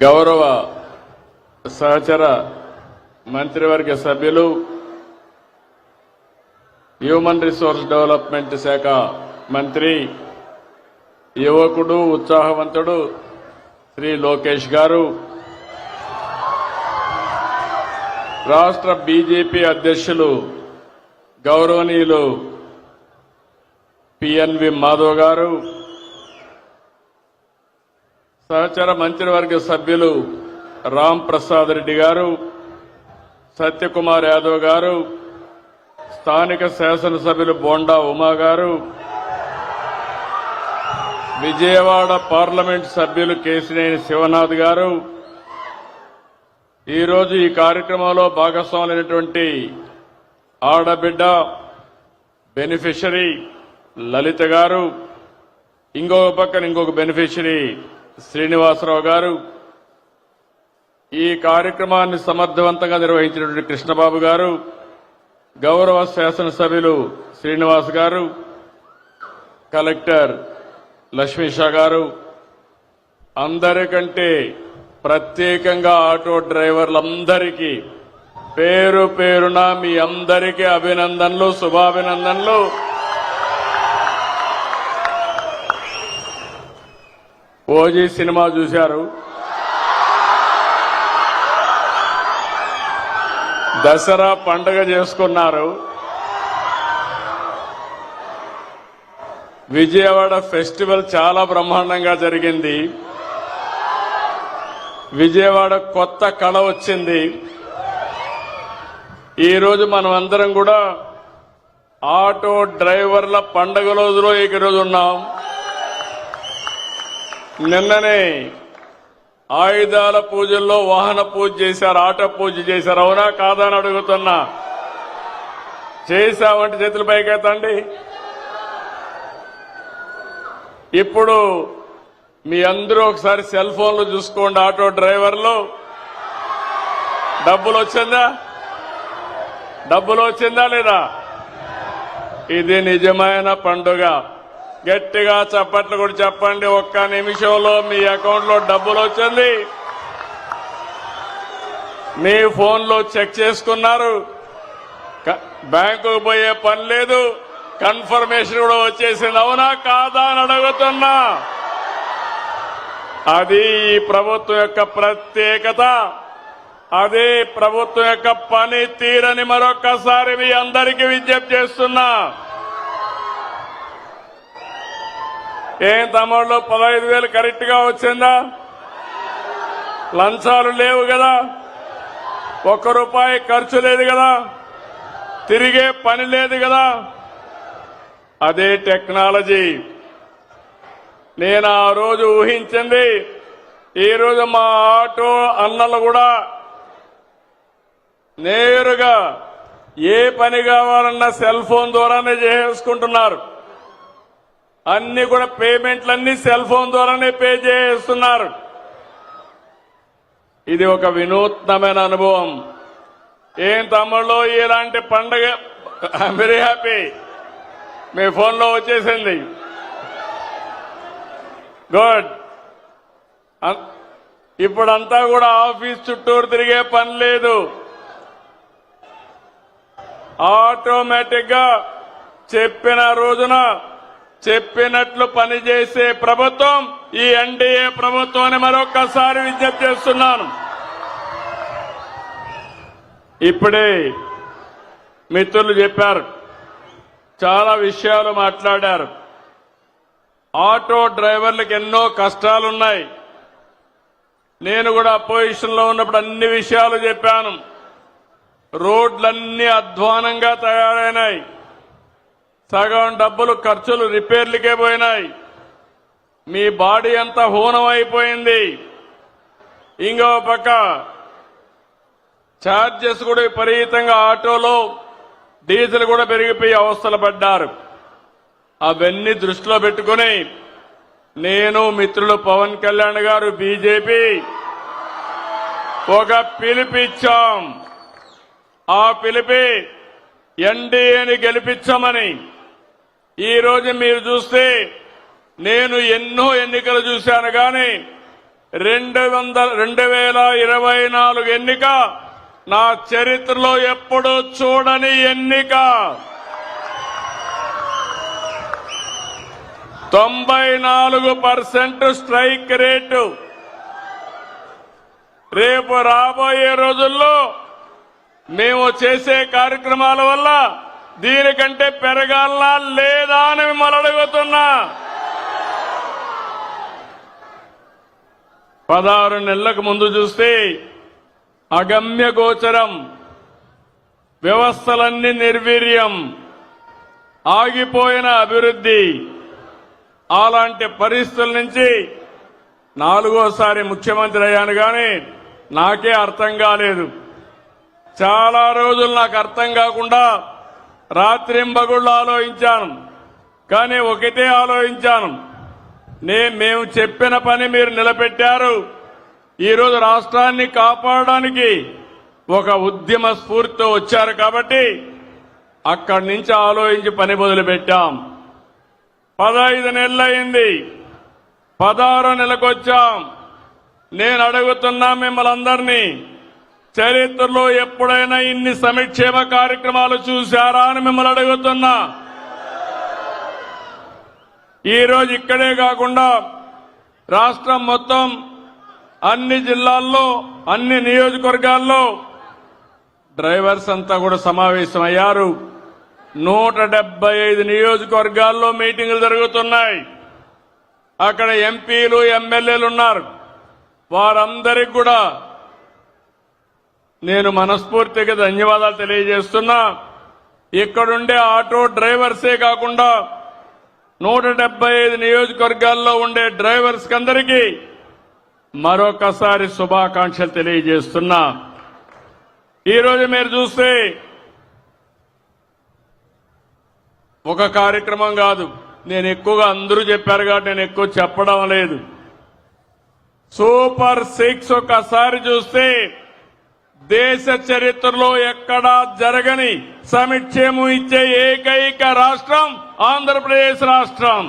గౌరవ సహచర మంత్రివర్గ సభ్యులు హ్యూమన్ రిసోర్స్ డెవలప్మెంట్ శాఖ మంత్రి యువకుడు ఉత్సాహవంతుడు శ్రీ లోకేష్ గారు, రాష్ట్ర బీజేపీ అధ్యక్షులు గౌరవనీయులు పిఎన్వి మాధవ్ గారు, సహచర మంత్రివర్గ సభ్యులు రామ్ ప్రసాద్ రెడ్డి గారు, సత్యకుమార్ యాదవ్ గారు, స్థానిక శాసనసభ్యులు బోండా ఉమా గారు, విజయవాడ పార్లమెంట్ సభ్యులు కేశినేని శివనాథ్ గారు, ఈరోజు ఈ కార్యక్రమంలో భాగస్వాములైనటువంటి ఆడబిడ్డ బెనిఫిషరీ లలిత గారు, ఇంకొక పక్కన ఇంకొక బెనిఫిషరీ శ్రీనివాసరావు గారు, ఈ కార్యక్రమాన్ని సమర్థవంతంగా నిర్వహించినటువంటి కృష్ణబాబు గారు, గౌరవ శాసనసభ్యులు శ్రీనివాస్ గారు, కలెక్టర్ లక్ష్మీషా గారు, అందరికంటే ప్రత్యేకంగా ఆటో డ్రైవర్లందరికీ పేరు పేరున మీ అందరికీ అభినందనలు, శుభాభినందనలు. ఓజీ సినిమా చూశారు, దసరా పండుగ చేసుకున్నారు, విజయవాడ ఫెస్టివల్ చాలా బ్రహ్మాండంగా జరిగింది, విజయవాడ కొత్త కళ వచ్చింది. ఈరోజు మనం అందరం కూడా ఆటో డ్రైవర్ల పండుగ రోజులో ఈరోజు ఉన్నాం. నిన్ననే ఆయుధాల పూజల్లో వాహన పూజ చేశారు, ఆటో పూజ చేశారు. అవునా కాదా అని అడుగుతున్నా. చేశామంటే చేతుల పైకెత్తండి. ఇప్పుడు మీ అందరూ ఒకసారి సెల్ ఫోన్లు చూసుకోండి. ఆటో డ్రైవర్లు డబ్బులు వచ్చిందా లేదా? ఇది నిజమైన పండుగ. గట్టిగా చప్పట్లు కూడా చెప్పండి. ఒక్క నిమిషంలో మీ అకౌంట్ లో డబ్బులు వచ్చింది, మీ ఫోన్లో చెక్ చేసుకున్నారు, బ్యాంకుకు పోయే పని లేదు, కన్ఫర్మేషన్ కూడా వచ్చేసింది. అవునా కాదా అని అడుగుతున్నా. అది ఈ ప్రభుత్వం యొక్క ప్రత్యేకత, అదే ప్రభుత్వం యొక్క పని తీరని మరొక్కసారి మీ అందరికీ విజ్ఞప్తి చేస్తున్నా. ఏం తమ్ముళ్ళు 15,000 కరెక్ట్ గా వచ్చిందా? లంచాలు లేవు కదా, ₹1 ఖర్చు లేదు కదా, తిరిగే పని లేదు కదా. అదే టెక్నాలజీ. నేను ఆ రోజు ఊహించింది, ఈరోజు మా ఆటో అన్నలు కూడా నేరుగా ఏ పని కావాలన్నా సెల్ ఫోన్ ద్వారానే చేసుకుంటున్నారు. అన్ని కూడా పేమెంట్లన్నీ సెల్ ఫోన్ ద్వారానే పే చేస్తున్నారు. ఇది ఒక వినూత్నమైన అనుభవం. ఏం తమ్ముళ్ళు ఇలాంటి పండగ? I'm very happy. మీ ఫోన్లో వచ్చేసింది. గుడ్. ఇప్పుడంతా కూడా ఆఫీస్ చుట్టూరు తిరిగే పని లేదు. ఆటోమేటిక్ గా చెప్పిన రోజున చెప్పినట్లు పనిచేసే ప్రభుత్వం ఈ ఎన్డీఏ ప్రభుత్వం అని మరొక్కసారి విజ్ఞప్తి చేస్తున్నాను. ఇప్పుడే మిత్రులు చెప్పారు, చాలా విషయాలు మాట్లాడారు. ఆటో డ్రైవర్లకు ఎన్నో కష్టాలున్నాయి. నేను కూడా అపోజిషన్ లో ఉన్నప్పుడు అన్ని విషయాలు చెప్పాను. రోడ్లన్నీ అధ్వానంగా తయారైనాయి. సగం డబ్బులు ఖర్చులు రిపేర్లకే పోయినాయి. మీ బాడీ అంతా హూనం అయిపోయింది. ఇంకో పక్క ఛార్జెస్ కూడా విపరీతంగా, ఆటోలో డీజిల్ కూడా పెరిగిపోయి అవస్థలు పడ్డారు. అవన్నీ దృష్టిలో పెట్టుకుని నేను, మిత్రులు పవన్ కళ్యాణ్ గారు, బీజేపీ ఒక పిలుపిచ్చాం. ఆ పిలిపి ఎన్డీఏని గెలిపించమని. ఈ రోజు మీరు చూస్తే నేను ఎన్నో ఎన్నికలు చూశాను, కానీ 2024 ఎన్నిక నా చరిత్రలో ఎప్పుడూ చూడని ఎన్నిక. 94% స్ట్రైక్ రేటు. రేపు రాబోయే రోజుల్లో మేము చేసే కార్యక్రమాల వల్ల దీనికంటే పెరగాలనా లేదా అని మిమ్మల్ని అడుగుతున్నా. 16 నెలలకు ముందు చూస్తే అగమ్య గోచరం, వ్యవస్థలన్నీ నిర్వీర్యం, ఆగిపోయిన అభివృద్ధి. అలాంటి పరిస్థితుల నుంచి 4వ సారి ముఖ్యమంత్రి అయ్యాను కానీ నాకే అర్థం కాలేదు. చాలా రోజులు నాకు అర్థం కాకుండా రాత్రింబగుళ్ళు ఆలోచించాను. కానీ ఒకటే ఆలోచించాను, మేము చెప్పిన పని మీరు నిలబెట్టారు. ఈరోజు రాష్ట్రాన్ని కాపాడడానికి ఒక ఉద్యమ స్ఫూర్తితో వచ్చారు కాబట్టి అక్కడి నుంచి ఆలోచించి పని మొదలుపెట్టాం. 15 నెలలైంది, 16వ నెలకు వచ్చాం. నేను అడుగుతున్నా మిమ్మల్ని అందరినీ, చరిత్రలో ఎప్పుడైనా ఇన్ని సంక్షేమ కార్యక్రమాలు చూశారా అని మిమ్మల్ని అడుగుతున్నా. ఈరోజు ఇక్కడే కాకుండా రాష్ట్రం మొత్తం అన్ని జిల్లాల్లో, అన్ని నియోజకవర్గాల్లో డ్రైవర్స్ అంతా కూడా సమావేశమయ్యారు. 175 నియోజకవర్గాల్లో మీటింగులు జరుగుతున్నాయి. అక్కడ ఎంపీలు, ఎమ్మెల్యేలు ఉన్నారు. వారందరికీ కూడా నేను మనస్ఫూర్తిగా ధన్యవాదాలు తెలియజేస్తున్నా. ఇక్కడుండే ఆటో డ్రైవర్సే కాకుండా 175 నియోజకవర్గాల్లో ఉండే డ్రైవర్స్ అందరికీ మరొకసారి శుభాకాంక్షలు తెలియజేస్తున్నా. ఈరోజు మీరు చూస్తే ఒక కార్యక్రమం కాదు, నేను ఎక్కువగా అందరూ చెప్పారు కాబట్టి నేను ఎక్కువ చెప్పడం లేదు. సూపర్ 6 ఒకసారి చూస్తే దేశ చరిత్రలో ఎక్కడా జరగని సంక్షేమం ఇచ్చే ఏకైక రాష్ట్రం ఆంధ్రప్రదేశ్ రాష్ట్రం.